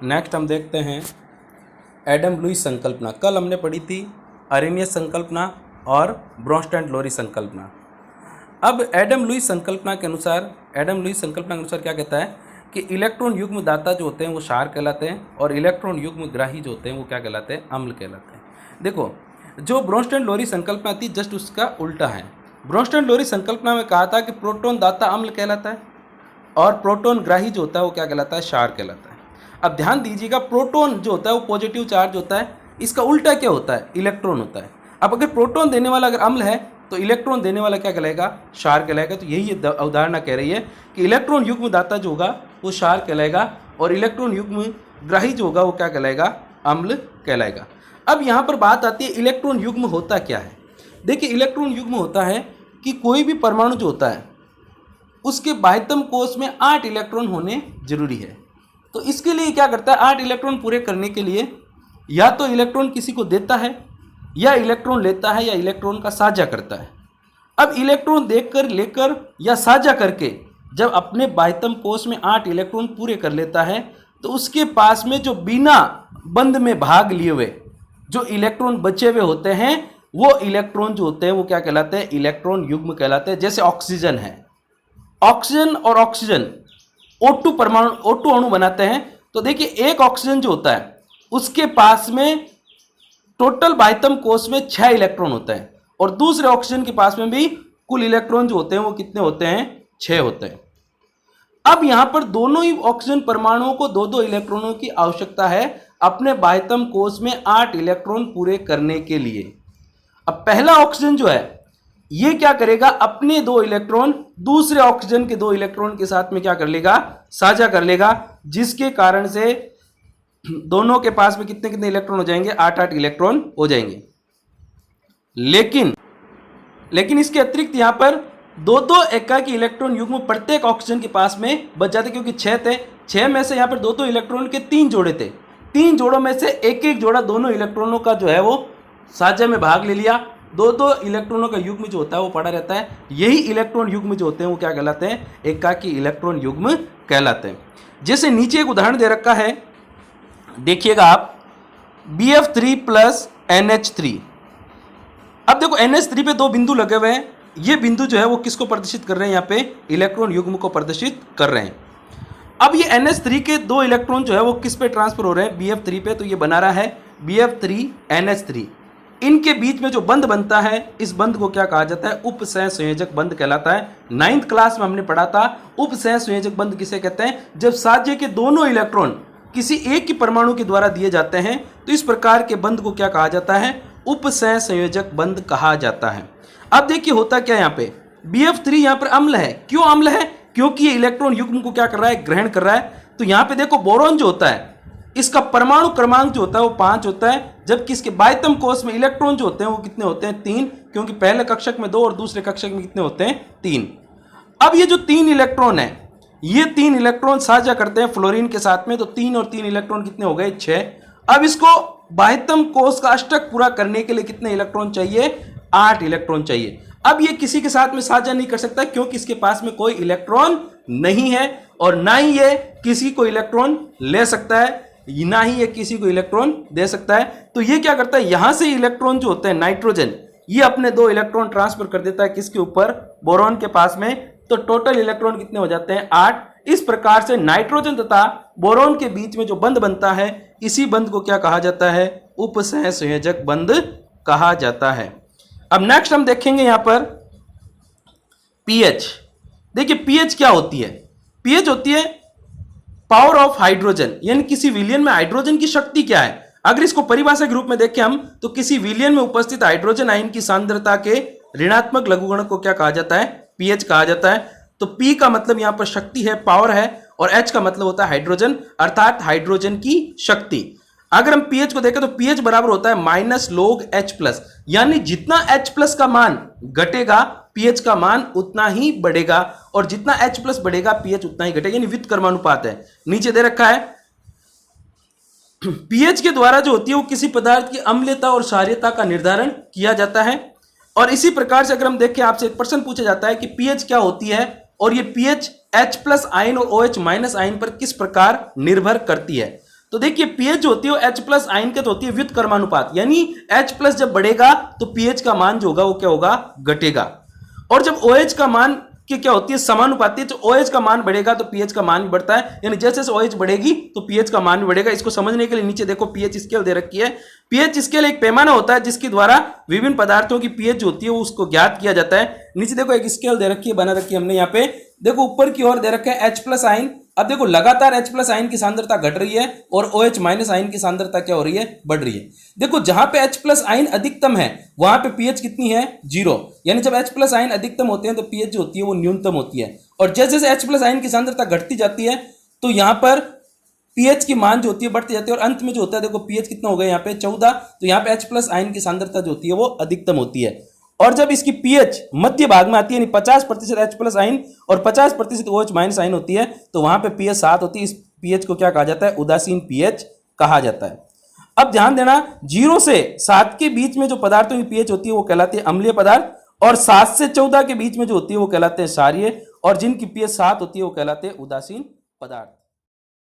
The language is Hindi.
नेक्स्ट हम देखते हैं एडम लुईस संकल्पना। कल हमने पढ़ी थी अरेनियस संकल्पना और ब्रोंस्टेड-लोरी संकल्पना। अब एडम लुईस संकल्पना के अनुसार क्या कहता है कि इलेक्ट्रॉन युग्म दाता जो होते हैं वो क्षार कहलाते हैं और इलेक्ट्रॉन युग्म ग्राही जो होते हैं वो क्या कहलाते हैं, अम्ल कहलाते हैं। देखो, जो ब्रोंस्टेड-लोरी संकल्पना थी जस्ट उसका उल्टा है। ब्रोंस्टेड-लोरी संकल्पना में कहा था कि प्रोटॉन दाता अम्ल कहलाता है और प्रोटॉन ग्राही जो होता है वो क्या कहलाता है, क्षार कहलाता है। अब ध्यान दीजिएगा, प्रोटॉन जो होता है वो पॉजिटिव चार्ज होता है, इसका उल्टा क्या होता है, इलेक्ट्रॉन होता है। अब अगर प्रोटॉन देने वाला अगर अम्ल है तो इलेक्ट्रॉन देने वाला क्या कहलाएगा, क्षार कहलाएगा। तो यही अवधारणा कह रही है कि इलेक्ट्रॉन युग्म दाता जो होगा वो क्षार कहलाएगा और इलेक्ट्रॉन युग्म ग्राही जो होगा वो क्या कहलाएगा, अम्ल कहलाएगा। अब यहाँ पर बात आती है इलेक्ट्रॉन युग्म होता क्या है। देखिए, इलेक्ट्रॉन युग्म होता है कि कोई भी परमाणु जो होता है उसके बाह्यतम कोश में 8 इलेक्ट्रॉन होने जरूरी है। तो इसके लिए क्या करता है, 8 इलेक्ट्रॉन पूरे करने के लिए या तो इलेक्ट्रॉन किसी को देता है या इलेक्ट्रॉन लेता है या इलेक्ट्रॉन का साझा करता है। अब इलेक्ट्रॉन देकर, लेकर या साझा करके जब अपने बाह्यतम कोश में 8 इलेक्ट्रॉन पूरे कर लेता है तो उसके पास में जो बिना बंध में भाग लिए हुए जो इलेक्ट्रॉन बचे हुए होते हैं वो इलेक्ट्रॉन जो होते हैं वो क्या कहलाते हैं, इलेक्ट्रॉन युग्म कहलाते हैं। जैसे ऑक्सीजन है, ऑक्सीजन और ऑक्सीजन O2 परमाणु, O2 अणु बनाते हैं। तो देखिए, एक ऑक्सीजन जो होता है उसके पास में टोटल बाह्यतम कोश में 6 इलेक्ट्रॉन होते हैं और दूसरे ऑक्सीजन के पास में भी कुल इलेक्ट्रॉन जो होते हैं वो कितने होते हैं, 6 होते हैं। अब यहां पर दोनों ही ऑक्सीजन परमाणुओं को 2-2 इलेक्ट्रॉनों की आवश्यकता है अपने बाह्यतम कोश में 8 इलेक्ट्रॉन पूरे करने के लिए। अब पहला ऑक्सीजन जो है ये क्या करेगा, अपने 2 इलेक्ट्रॉन दूसरे ऑक्सीजन के 2 इलेक्ट्रॉन के साथ में क्या कर लेगा, साझा कर लेगा, जिसके कारण से दोनों के पास में कितने कितने इलेक्ट्रॉन हो जाएंगे, 8-8 इलेक्ट्रॉन हो जाएंगे। लेकिन इसके अतिरिक्त यहां पर 2-2 एकाकी इलेक्ट्रॉन युग्म प्रत्येक ऑक्सीजन के पास में बच जाते, क्योंकि 6 थे। 6 में से यहां पर 2-2 इलेक्ट्रॉन के 3 जोड़े थे। 3 जोड़ों में से एक जोड़ा दोनों इलेक्ट्रॉनों का जो है वो साझा में भाग ले लिया। 2-2 इलेक्ट्रॉनों का युग्म जो होता है वो पड़ा रहता है। यही इलेक्ट्रॉन युग्म जो होते हैं वो क्या कहलाते हैं, एकाकी इलेक्ट्रॉन युग्म कहलाते हैं। जैसे नीचे एक उदाहरण दे रखा है, देखिएगा आप, BF3 प्लस NH3। अब देखो, NH3 पे 2 बिंदु लगे हुए हैं। ये बिंदु जो है वो किसको प्रदर्शित कर रहे हैं, यहाँ पे इलेक्ट्रॉन युग्म को प्रदर्शित कर रहे हैं। अब ये NH3 के 2 इलेक्ट्रॉन जो है वो किस पे ट्रांसफर हो रहे हैं, BF3 पे। तो ये बना रहा है BF3 NH3। इनके बीच में जो बंध बनता है इस बंध को क्या कहा जाता है, उपसह संयोजक बंध कहलाता है। 9th क्लास में हमने पढ़ा था उपसह संयोजक बंध किसे कहते हैं, जब साझे के दोनों इलेक्ट्रॉन किसी एक की परमाणु के द्वारा दिए जाते हैं तो इस प्रकार के बंध को क्या कहा जाता है, उपसह संयोजक बंध कहा जाता है। अब देखिए होता क्या है, यहाँ पे BF3 यहाँ पर अम्ल है। क्यों अम्ल है, क्योंकि ये इलेक्ट्रॉन युग्म को क्या कर रहा है, ग्रहण कर रहा है। तो यहाँ पे देखो, बोरॉन जो होता है इसका परमाणु क्रमांक जो होता है वो 5 होता है, जबकि इसके बाह्यतम कोश में इलेक्ट्रॉन जो होते हैं वो कितने होते हैं, 3, क्योंकि पहले कक्षक में 2 और दूसरे कक्षक में कितने होते हैं, 3। अब ये जो 3 इलेक्ट्रॉन है, ये 3 इलेक्ट्रॉन साझा करते हैं फ्लोरीन के साथ में। तो 3 और 3 इलेक्ट्रॉन कितने हो गए, 6। अब इसको बाह्यतम कोश का अष्टक पूरा करने के लिए कितने इलेक्ट्रॉन चाहिए, 8 इलेक्ट्रॉन चाहिए। अब ये किसी के साथ में साझा नहीं कर सकता क्योंकि इसके पास में कोई इलेक्ट्रॉन नहीं है और ना ही ये किसी को इलेक्ट्रॉन ले सकता है, ना ही ये किसी को इलेक्ट्रॉन दे सकता है। तो ये क्या करता है, यहां से इलेक्ट्रॉन जो होते हैं नाइट्रोजन, ये अपने 2 इलेक्ट्रॉन ट्रांसफर कर देता है किसके ऊपर, बोरॉन के पास में। तो टोटल इलेक्ट्रॉन कितने हो जाते हैं, 8। इस प्रकार से नाइट्रोजन तथा बोरॉन के बीच में जो बंध बनता है इसी बंध को क्या कहा जाता है, उपसह संयोजक बंध कहा जाता है। अब नेक्स्ट हम देखेंगे यहां पर पीएच। देखिए पीएच क्या होती है, पीएच होती है पावर ऑफ हाइड्रोजन, यानी किसी विलयन में हाइड्रोजन की शक्ति क्या है। अगर इसको परिभाषा के रूप में देखें हम, तो किसी विलयन में उपस्थित हाइड्रोजन आयन की सांद्रता के ऋणात्मक लघुगणक को क्या कहा जाता है, पीएच कहा जाता है। तो पी का मतलब यहां पर शक्ति है, पावर है, और एच का मतलब होता है हाइड्रोजन, अर्थात हाइड्रोजन की शक्ति। अगर हम पीएच को देखें तो पीएच बराबर होता है -log-H+, यानी जितना H+ का मान घटेगा पीएच का मान उतना ही बढ़ेगा, और जितना H+ बढ़ेगा पीएच उतना ही घटेगा, यानी व्युत्क्रमानुपात है। नीचे दे रखा है पीएच के द्वारा जो होती है वो किसी पदार्थ की अम्लता और क्षारीयता का निर्धारण किया जाता है। और इसी प्रकार से अगर हम देखें, आपसे एक प्रश्न पूछा जाता है कि पीएच क्या होती है, और ये पीएच H+ आयन और OH- आयन पर किस प्रकार निर्भर करती है। तो देखिए पीएच जो होती है वो H प्लस आयन के तो होती है व्युत्क्रमानुपात, यानी H प्लस जब बढ़ेगा तो पीएच का मान जो होगा वो क्या होगा, घटेगा। और जब OH का मान की क्या होती है, समानुपाती, तो OH का मान बढ़ेगा तो पीएच का मान भी बढ़ता है, यानी जैसे जैसे OH बढ़ेगी तो पीएच का मान भी बढ़ेगा। इसको समझने के लिए नीचे देखो पीएच स्केल दे रखी है। पीएच स्केल एक पैमाना होता है जिसके द्वारा विभिन्न पदार्थों की पीएच जो होती है वो उसको ज्ञात किया जाता है। नीचे देखो एक स्केल दे रखी है, बना रखी है हमने यहाँ पे, देखो ऊपर की ओर दे रखा है H प्लस आयन। अब देखो लगातार H प्लस आयन की सांद्रता घट रही है और OH माइनस आयन की सांद्रता क्या हो रही है, बढ़ रही है। देखो जहां पे H प्लस आयन अधिकतम है वहां पे पीएच कितनी है, 0, यानी जब H प्लस आयन अधिकतम होते हैं तो पीएच जो होती है वो न्यूनतम होती है। और जैसे जैसे H प्लस आयन की सांद्रता घटती जाती है तो यहाँ पर पीएच की मान जो होती है बढ़ती जाती है, और अंत में जो होता है देखो पीएच कितना हो गया यहाँ पे 14, तो यहाँ पे H प्लस आयन की सांद्रता जो होती है वो अधिकतम होती है। और जब इसकी पीएच मध्य भाग में आती है, यानी 50% H प्लस आयन और 50% OH माइनस आयन होती है, तो वहां पे पीएच 7 होती है। इस पीएच को क्या कहा जाता है, उदासीन पीएच कहा जाता है। अब ध्यान देना 0 से 7 के बीच में जो पदार्थों की पीएच होती है वो कहलाती है अम्लीय पदार्थ, और 7 से 14 के बीच में जो होती है वो कहलाते हैं क्षारीय, और जिनकी पीएच 7 होती है वो कहलाते हैं उदासीन पदार्थ।